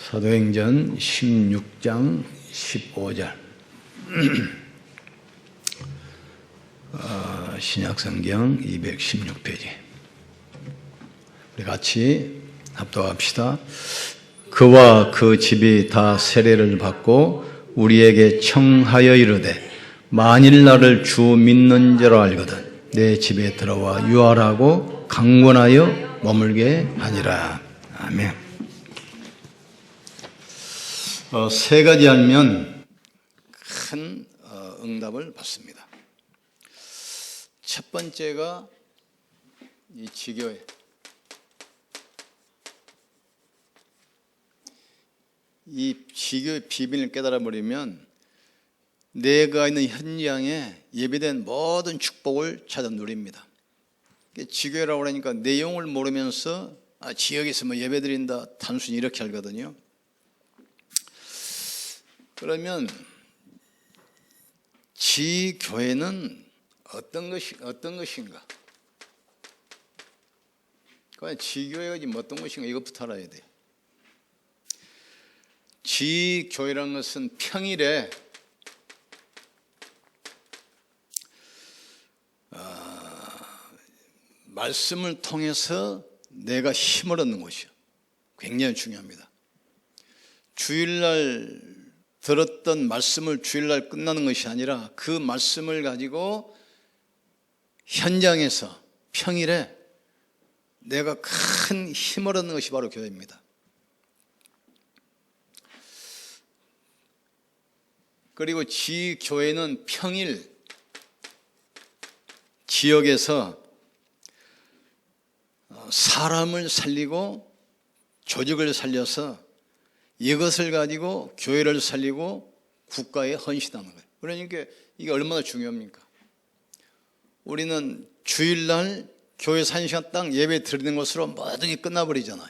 사도행전 16장 15절 신약성경 216페이지 우리 같이 합독합시다. 그와 그 집이 다 세례를 받고 우리에게 청하여 이르되 만일 나를 주 믿는 자로 알거든 내 집에 들어와 유하라고 강권하여 머물게 하니라. 아멘. 세 가지 알면 큰 응답을 받습니다. 첫 번째가 이 지교회. 이 지교의 비밀을 깨달아 버리면 내가 있는 현장에 예비된 모든 축복을 찾아 누립니다. 지교회라고 하니까 내용을 모르면서 지역에서 뭐 예배드린다 단순히 이렇게 알거든요. 그러면 지교회는 어떤 것인가? 과연 지교회가 지금 어떤 것인가? 이것부터 알아야 돼요. 지교회라는 것은 평일에 말씀을 통해서 내가 힘을 얻는 것이요. 굉장히 중요합니다. 주일날 들었던 말씀을 주일날 끝나는 것이 아니라 그 말씀을 가지고 현장에서 평일에 내가 큰 힘을 얻는 것이 바로 교회입니다. 그리고 지교회는 평일 지역에서 사람을 살리고 조직을 살려서 이것을 가지고 교회를 살리고 국가에 헌신하는 거예요. 그러니까 이게 얼마나 중요합니까? 우리는 주일날 교회에서 1시간 딱 예배 드리는 것으로 모든 게 끝나버리잖아요.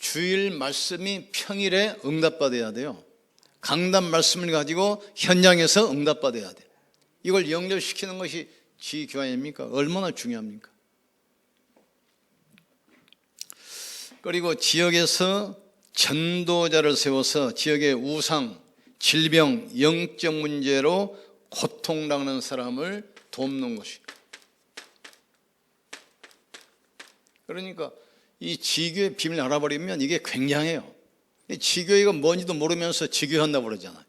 주일 말씀이 평일에 응답받아야 돼요. 강단 말씀을 가지고 현장에서 응답받아야 돼요. 이걸 연결시키는 것이 지교회입니까? 얼마나 중요합니까? 그리고 지역에서 전도자를 세워서 지역의 우상, 질병, 영적 문제로 고통당하는 사람을 돕는 것이. 그러니까 이 지교의 비밀을 알아버리면 이게 굉장해요. 지교회가 뭔지도 모르면서 지교한다고 그러잖아요.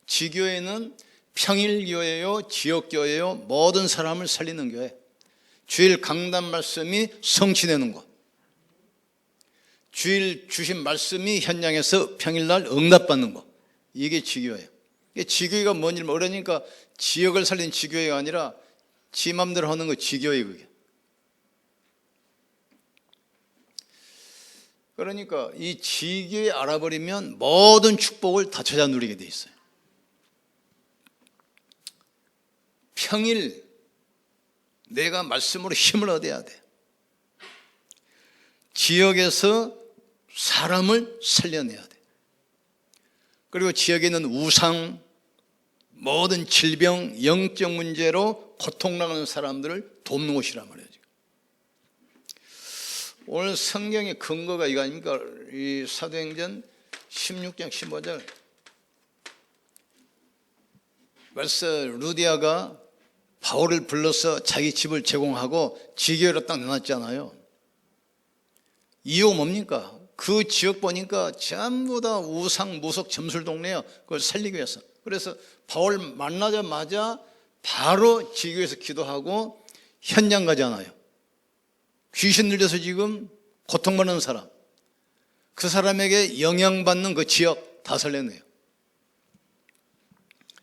지교회는 평일교회요, 지역교회요, 모든 사람을 살리는 교회. 주일 강단 말씀이 성취되는 것. 주일 주신 말씀이 현장에서 평일날 응답받는 것. 이게 지교회예요. 지교회가 뭔지 모르니까 지역을 살린 지교회가 아니라 지 맘대로 하는 거 지교회 그게. 그러니까 이 지교회 알아버리면 모든 축복을 다 찾아 누리게 돼 있어요. 평일 내가 말씀으로 힘을 얻어야 돼. 지역에서 사람을 살려내야 돼. 그리고 지역에 있는 우상, 모든 질병, 영적 문제로 고통당하는 사람들을 돕는 곳이란 말이에요. 오늘 성경의 근거가 이거 아닙니까? 이 사도행전 16장 15절. 벌써 루디아가 바울을 불러서 자기 집을 제공하고 지교회로 딱 내놨잖아요. 이유가 뭡니까? 그 지역 보니까 전부 다 우상, 무속, 점술 동네야. 그걸 살리기 위해서. 그래서 바울 만나자마자 바로 지교회에서 기도하고 현장 가잖아요. 귀신 들려서 지금 고통받는 사람, 그 사람에게 영향받는 그 지역 다 살려내요.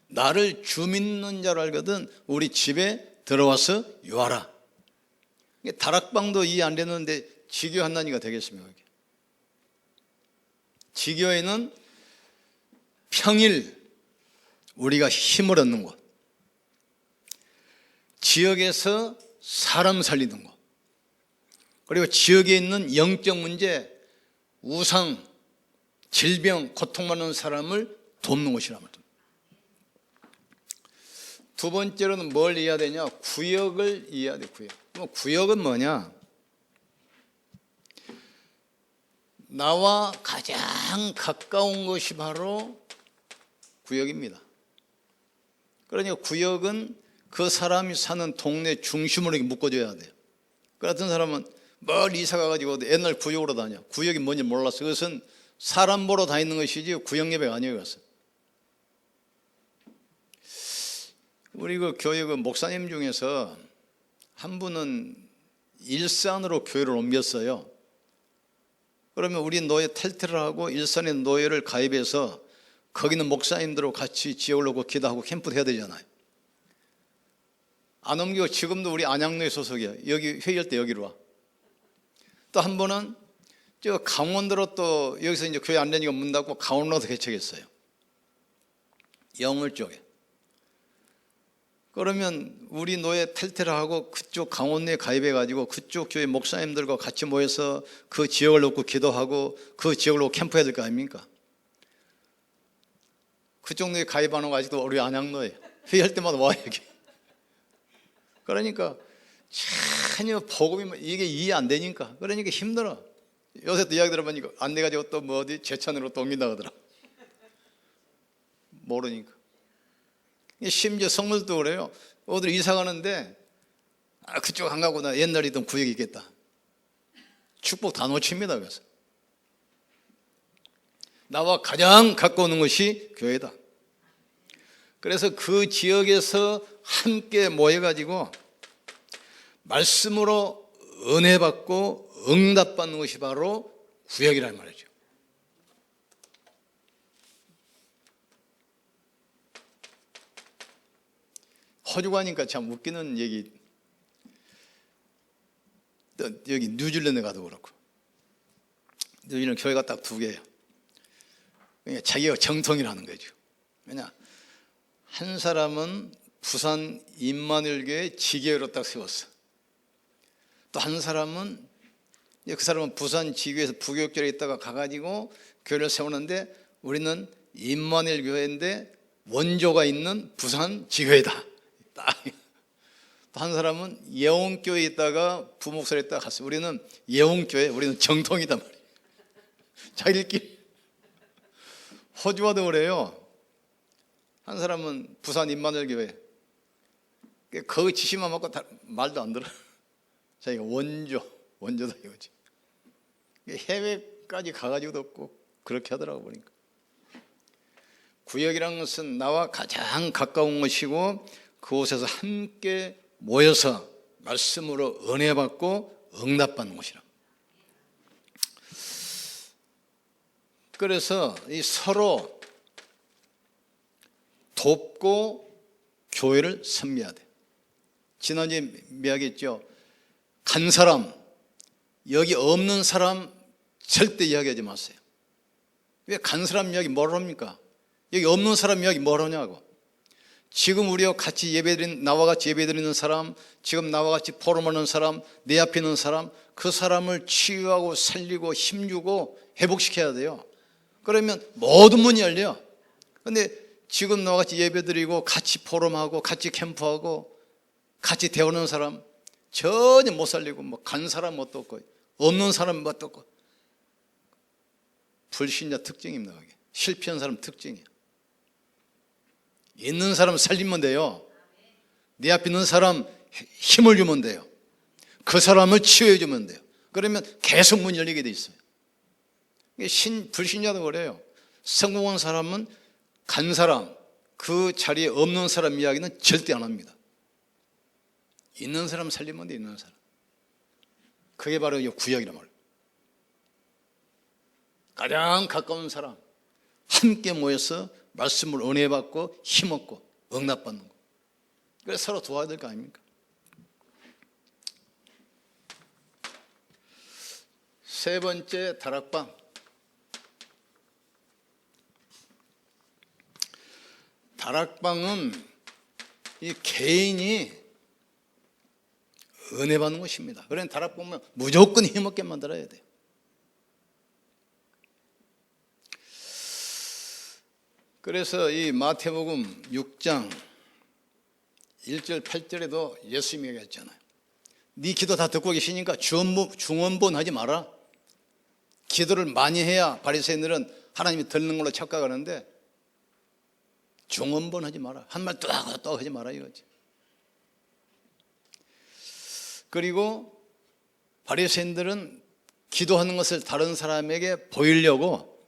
나를 주 믿는 자로 알거든 우리 집에 들어와서 유하라. 다락방도 이해 안 되는데 지교 한다니까 되겠습니까? 지교회는 평일 우리가 힘을 얻는 곳, 지역에서 사람 살리는 곳, 그리고 지역에 있는 영적 문제, 우상, 질병, 고통받는 사람을 돕는 곳이란 말입니다. 두 번째로는 뭘 이해해야 되냐? 구역을 이해해야 돼. 구역. 구역은 뭐냐? 나와 가장 가까운 것이 바로 구역입니다. 그러니까 구역은 그 사람이 사는 동네 중심으로 이렇게 묶어줘야 돼요. 그 같은 사람은 멀리 이사 가가지고 옛날 구역으로 다녀. 구역이 뭔지 몰랐어. 그것은 사람 보러 다니는 것이지 구역 예배가 아니에요. 그것은. 우리 그 교회 그 목사님 중에서 한 분은 일산으로 교회를 옮겼어요. 그러면 우리 노예 탈퇴를 하고 일산의 노예를 가입해서 거기는 목사님들하고 같이 지역을 놓고 기도하고 캠프도 해야 되잖아요. 안 옮기고 지금도 우리 안양로에 소속이야. 여기 회의할 때 여기로 와. 또 한 번은 저 강원도로 또 여기서 이제 교회 안 되니까 문 닫고 강원도로 개척했어요. 영월 쪽에. 그러면 우리 노예 탈퇴를 하고 그쪽 강원도에 가입해가지고 그쪽 교회 목사님들과 같이 모여서 그 지역을 놓고 기도하고 그 지역을 놓고 캠프해야 될 거 아닙니까? 그쪽 노예 가입하는 거 아직도 우리 안양노예 회의할 때마다 와 여기. 그러니까 전혀 복음이 이게 이해 안 되니까 그러니까 힘들어. 요새 또 이야기 들어보니까 안 돼가지고 또 뭐 어디 제천으로 또 옮긴다 하더라. 모르니까. 심지어 성물도 그래요. 어디 이사 가는데 그쪽 안 가고 나 옛날에 있던 구역이 있겠다. 축복 다 놓칩니다. 그래서 나와 가장 가까운 것이 교회다. 그래서 그 지역에서 함께 모여가지고 말씀으로 은혜 받고 응답받는 것이 바로 구역이라는 말이죠. 호주 가니까 참 웃기는 얘기. 여기 뉴질랜드 가도 그렇고 뉴질랜드 교회가 딱 두 개예요. 그러니까 자기가 정통이라는 거죠. 왜냐 한 사람은 부산 임마누엘교회 지교회로 딱 세웠어. 또 한 사람은 그 사람은 부산 지교회에서 부교육절에 있다가 가가지고 교회를 세우는데 우리는 임마누엘 교회인데 원조가 있는 부산 지교회다. 또 한 사람은 예원교회에 있다가 부목사에 있다가 갔어요. 우리는 예원교회, 우리는 정통이다 말이에요. 자기들끼리. 호주와도 그래요. 한 사람은 부산 임마누엘 교회. 거기 지시만 먹고 말도 안 들어. 자기가 원조다 이거지. 해외까지 가가지고도 없고 그렇게 하더라고 보니까. 구역이라는 것은 나와 가장 가까운 것이고 그곳에서 함께 모여서 말씀으로 은혜 받고 응답받는 곳이라. 그래서 이 서로 돕고 교회를 섬겨야 돼. 지난주에 이야기했죠. 간 사람, 여기 없는 사람 절대 이야기하지 마세요. 왜 간 사람 이야기 뭘 합니까? 여기 없는 사람 이야기 뭘 하냐고. 지금 우리와 같이 예배드린, 나와 같이 예배드리는 사람, 지금 나와 같이 포럼하는 사람, 내 앞에 있는 사람, 그 사람을 치유하고 살리고 힘주고 회복시켜야 돼요. 그러면 모든 문이 열려. 근데 지금 나와 같이 예배드리고 같이 포럼하고 같이 캠프하고 같이 대우는 사람 전혀 못 살리고 뭐 간 사람 뭣도 없고 없는 사람 뭣도 없고 불신자 특징입니다. 그게. 실패한 사람 특징이에요. 있는 사람 살리면 돼요. 내 앞에 있는 사람 힘을 주면 돼요. 그 사람을 치유해 주면 돼요. 그러면 계속 문 열리게 돼 있어요. 불신자도 그래요. 성공한 사람은 간 사람, 그 자리에 없는 사람 이야기는 절대 안 합니다. 있는 사람 살리면 돼. 있는 사람. 그게 바로 구역이란 말이에요. 가장 가까운 사람 함께 모여서 말씀을 은혜 받고 힘 얻고 응답 받는 거. 그래서 서로 도와야 될 거 아닙니까? 세 번째 다락방. 다락방은 이 개인이 은혜 받는 것입니다. 그래서 다락방은 무조건 힘없게 만들어야 돼요. 그래서 이 마태복음 6장 1절 8절에도 예수님이 얘기했잖아요. 네 기도 다 듣고 계시니까 중언부언 하지 마라. 기도를 많이 해야 바리새인들은 하나님이 듣는 걸로 착각하는데 중언번 하지 마라. 한 말 또 하고 또 하지 마라 이거지. 그리고 바리새인들은 기도하는 것을 다른 사람에게 보이려고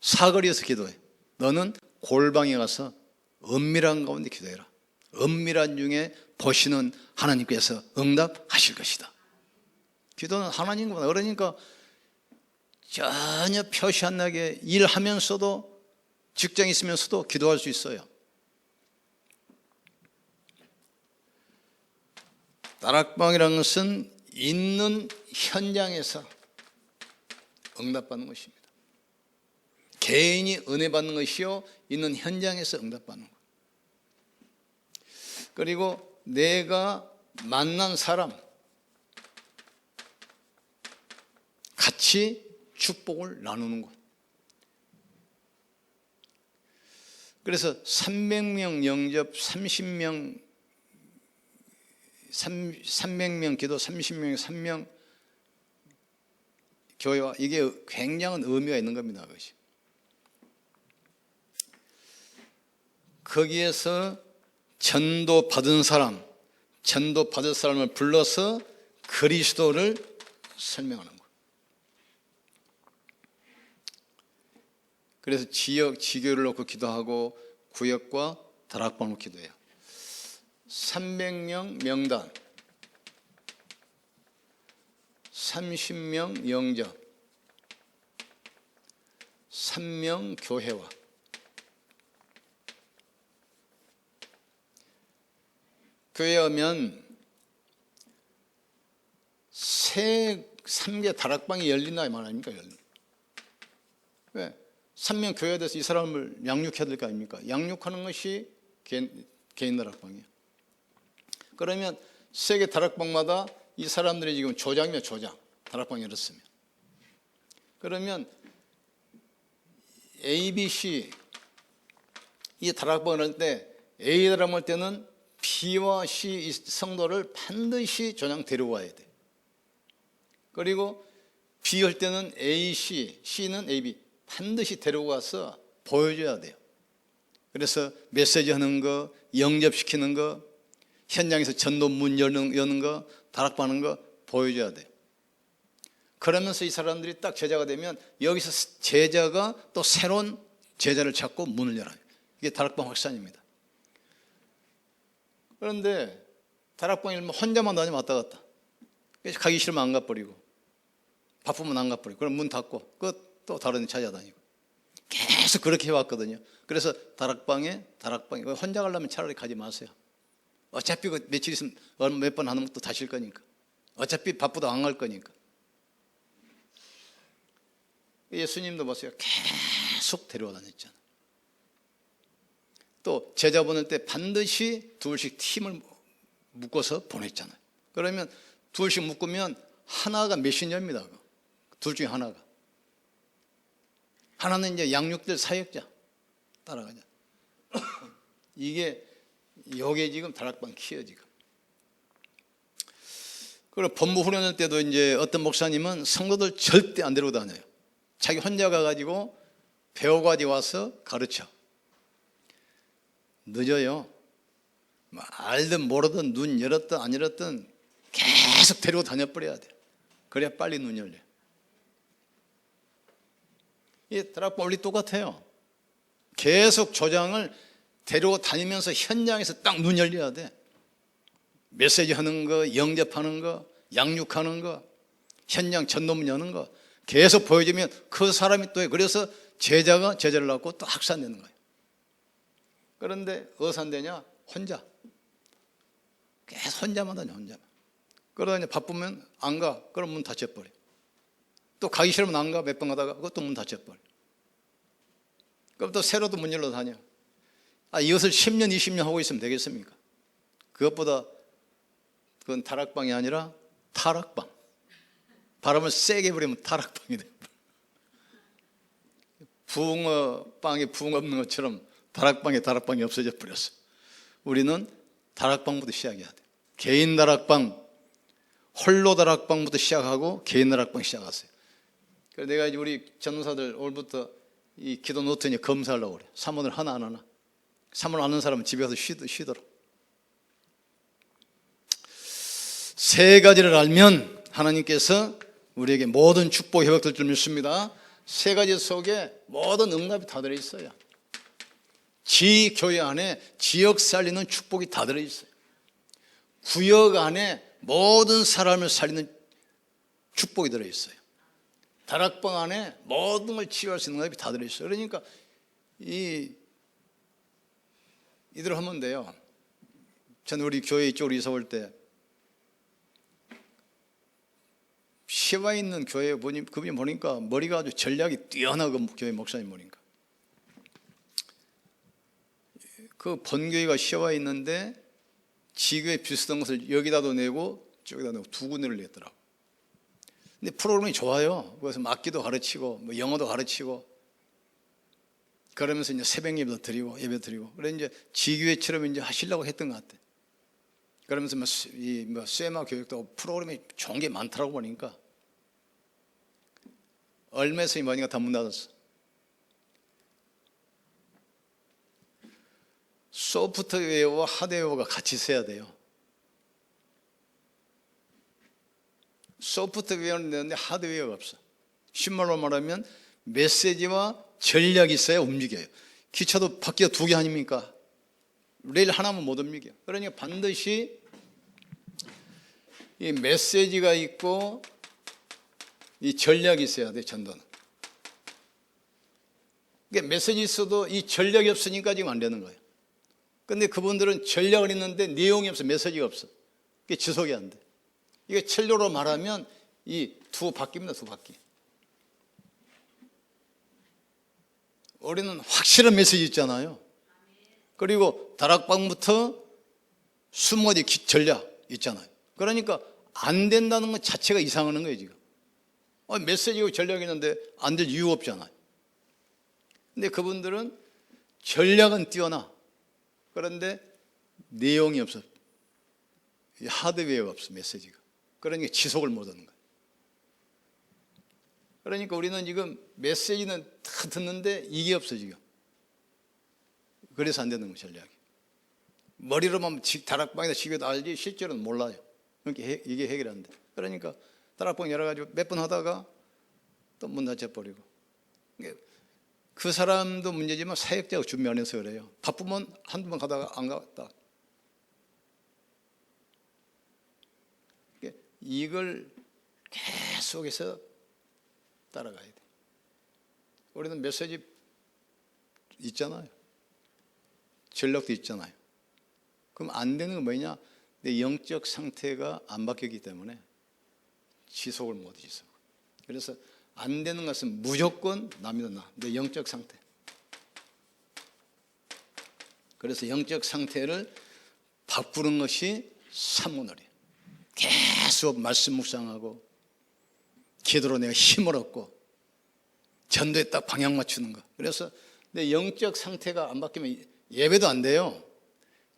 사거리에서 기도해. 너는 골방에 가서 은밀한 가운데 기도해라. 은밀한 중에 보시는 하나님께서 응답하실 것이다. 기도는 하나님보다 그러니까 전혀 표시 안 나게 일하면서도 직장에 있으면서도 기도할 수 있어요. 다락방이라는 것은 있는 현장에서 응답받는 것입니다. 개인이 은혜 받는 것이요, 있는 현장에서 응답받는 것. 그리고 내가 만난 사람 같이 축복을 나누는 것. 그래서 300명 영접, 300명 기도, 30명, 3명 교회와 이게 굉장한 의미가 있는 겁니다. 그것이. 거기에서 전도 받은 사람, 전도 받을 사람을 불러서 그리스도를 설명하는 것. 그래서 지역, 지교를 놓고 기도하고 구역과 다락방으로 기도해요. 300명 명단, 30명 영접, 3명 교회와. 교회 오면 3개 다락방이 열린다 이 말 아닙니까? 왜? 3명 교회에 대해서 이 사람을 양육해야 될 거 아닙니까? 양육하는 것이 개인 다락방이에요. 그러면 3개 다락방마다 이 사람들이 지금 조장이면 조장, 다락방 열었으면. 그러면 A, B, C 이 다락방을 할 때 A 다락방 할 때는 B와 C 이 성도를 반드시 조장 데리고 와야 돼. 그리고 B 할 때는 A, C, C는 A, B 반드시 데리고 가서 보여줘야 돼요. 그래서 메시지 하는 거, 영접시키는 거, 현장에서 전도 문 여는 거, 다락방 하는 거 보여줘야 돼요. 그러면서 이 사람들이 딱 제자가 되면 여기서 제자가 또 새로운 제자를 찾고 문을 열어요. 이게 다락방 확산입니다. 그런데 다락방에 혼자만 다니면 왔다 갔다. 가기 싫으면 안 가버리고, 바쁘면 안 가버리고, 그럼 문 닫고 또 다른 데 찾아다니고. 계속 그렇게 해왔거든요. 그래서 다락방에 혼자 가려면 차라리 가지 마세요. 어차피 그 며칠 있으면 몇 번 하는 것도 다실 거니까. 어차피 바쁘다 안 갈 거니까. 예수님도 보세요. 계속 데려와 다녔잖아요. 또 제자 보낼 때 반드시 둘씩 팀을 묶어서 보냈잖아요. 그러면 둘씩 묶으면 하나가 메신저입니다. 둘 중에 하나가. 하나는 이제 양육될 사역자 따라가자. 요게 지금 다락방 키예요 지금. 그리고 본부 훈련할 때도 이제 어떤 목사님은 성도들 절대 안 데리고 다녀요. 자기 혼자 가가지고 배워가지고 와서 가르쳐. 늦어요. 알든 모르든 눈 열었든 안 열었든 계속 데리고 다녀버려야 돼요. 그래야 빨리 눈 열려요. 이 다락방 원리 똑같아요. 계속 조장을 데리고 다니면서 현장에서 딱 눈 열려야 돼. 메시지 하는 거, 영접하는 거, 양육하는 거, 현장 전도문 여는 거 계속 보여주면 그 사람이 또 해. 그래서 제자가 제자를 낳고 또 확산되는 거예요. 그런데 어디서 안 되냐? 혼자. 계속 혼자만 다녀, 혼자만. 그러다 바쁘면 안 가. 그럼 문 닫혀버려. 또 가기 싫으면 안 가. 몇 번 가다가 그것도 문 닫혀버려. 그럼 또 새로도 문 열러 다녀. 이것을 10년, 20년 하고 있으면 되겠습니까? 그것보다 그건 다락방이 아니라 타락방. 바람을 세게 부리면 타락방이 돼. 붕어빵에 붕어 없는 것처럼 다락방이 없어져 버렸어. 우리는 다락방부터 시작해야 돼. 개인 다락방, 홀로 다락방부터 시작하고 개인 다락방 시작하세요. 그래서 내가 이제 우리 전도사들 오늘부터 이 기도 노트 이제 검사하려고 그래. 사문을 하나 안 하나. 사문을 아는 사람은 집에 가서 쉬도록. 세 가지를 알면 하나님께서 우리에게 모든 축복 회복될 줄 믿습니다. 세 가지 속에 모든 응답이 다 들어있어요. 지교회 안에 지역 살리는 축복이 다 들어있어요. 구역 안에 모든 사람을 살리는 축복이 들어있어요. 다락방 안에 모든 걸 치유할 수 있는 응답이 다 들어있어요. 그러니까 이대로 하면 돼요. 저는 우리 교회 이쪽으로 이사 올 때 시와 있는 교회 그분이 보니까 머리가 아주 전략이 뛰어나고 교회 목사님 보니까 그 본교회가 시와 있는데 지교회 비슷한 것을 여기다도 내고 저기다 내고 두 군데를 냈더라고. 근데 프로그램이 좋아요. 그래서 막기도 가르치고 뭐 영어도 가르치고 그러면서 이제 새벽 예배도 드리고 예배 드리고 그래 이제 지교회처럼 이제 하시려고 했던 것 같아. 그러면서 뭐 쇠마 교육도 프로그램이 좋은 게 많더라고 보니까 얼마 있으니 뭐니까 다 문 닫았어. 소프트웨어와 하드웨어가 같이 있어야 돼요. 소프트웨어는 되는데 하드웨어가 없어. 쉬운 말로 말하면 메시지와 전략이 있어야 움직여요. 기차도 바퀴가 두 개 아닙니까? 레일 하나면 못 움직여요. 그러니까 반드시 이 메시지가 있고 이 전략이 있어야 돼. 전도는. 그러니까 메시지 있어도 이 전략이 없으니까 지금 안 되는 거예요. 근데 그분들은 전략을 있는데 내용이 없어. 메시지가 없어. 그게 지속이 안 돼. 이게 철로로 말하면 이 두 바퀴입니다. 두 바퀴. 우리는 확실한 메시지 있잖아요. 그리고 다락방부터 숨어지 전략 있잖아요. 그러니까 안 된다는 것 자체가 이상하는 거예요 지금. 메시지고 전략이 있는데 안 될 이유가 없잖아요. 근데 그분들은 전략은 뛰어나. 그런데 내용이 없어. 하드웨어가 없어. 메시지가. 그러니까 지속을 못하는 거예요. 그러니까 우리는 지금 메시지는 다 듣는데 이게 없어 지금. 그래서 안 되는 거예요 전략이. 머리로만 다락방에다 지겨도 알지 실제로는 몰라요. 그러니까 이게 해결이 안 돼. 그러니까 다락방 열어가지고 몇 번 하다가 또 문 닫혀버리고. 그 사람도 문제지만 사역자가 준비 안 해서 그래요. 바쁘면 한두 번 가다가 안 갔다. 이걸 계속해서 따라가야 돼. 우리는 메시지 있잖아요. 전략도 있잖아요. 그럼 안 되는 건 뭐냐? 내 영적 상태가 안 바뀌기 때문에 지속을 못 지속. 그래서 안 되는 것은 무조건 남이다. 내 영적 상태. 그래서 영적 상태를 바꾸는 것이 삼문월이에요. 계속 말씀 묵상하고 기도로 내가 힘을 얻고 전도에 딱 방향 맞추는 거. 그래서 내 영적 상태가 안 바뀌면 예배도 안 돼요.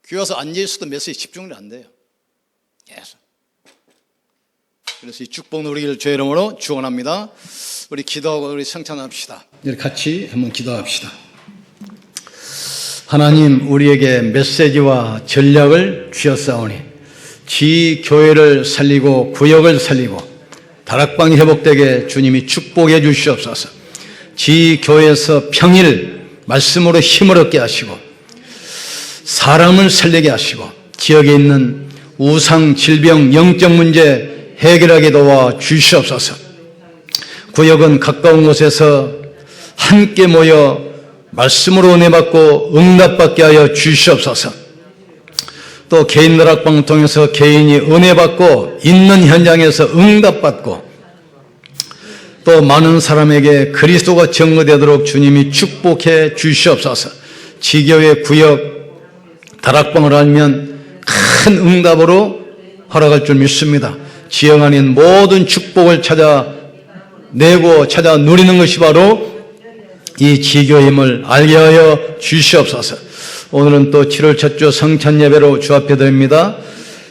교회 와서 앉아있어도 메시지 집중이 안 돼요. 계속. 그래서 이 축복 누리기를 주의 이름으로 축원합니다. 우리 기도하고 우리 성찬합시다. 이렇게 같이 한번 기도합시다. 하나님, 우리에게 메시지와 전략을 주셨사오니 지 교회를 살리고 구역을 살리고 다락방이 회복되게 주님이 축복해 주시옵소서. 지 교회에서 평일 말씀으로 힘을 얻게 하시고 사람을 살리게 하시고 지역에 있는 우상, 질병, 영적 문제 해결하게 도와 주시옵소서. 구역은 가까운 곳에서 함께 모여 말씀으로 은혜 받고 응답받게 하여 주시옵소서. 또 개인 다락방을 통해서 개인이 은혜 받고 있는 현장에서 응답받고 또 많은 사람에게 그리스도가 증거되도록 주님이 축복해 주시옵소서. 지교회 구역 다락방을 알면 큰 응답으로 허락할 줄 믿습니다. 지역 안인 모든 축복을 찾아내고 찾아 누리는 것이 바로 이 지교임을 알게 하여 주시옵소서. 오늘은 또 7월 첫 주 성찬 예배로 주 앞에 드립니다.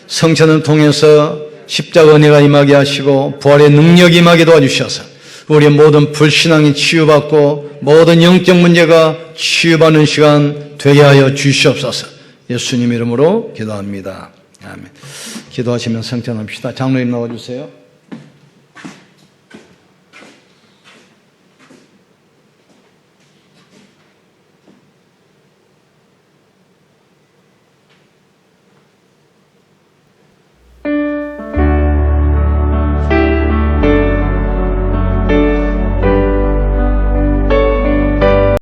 성찬을 통해서 십자가 은혜가 임하게 하시고 부활의 능력이 임하게 도와주셔서 우리의 모든 불신앙이 치유받고 모든 영적 문제가 치유받는 시간 되게 하여 주시옵소서. 예수님 이름으로 기도합니다. 아멘. 기도하시면 성찬합시다. 장로님 나와주세요.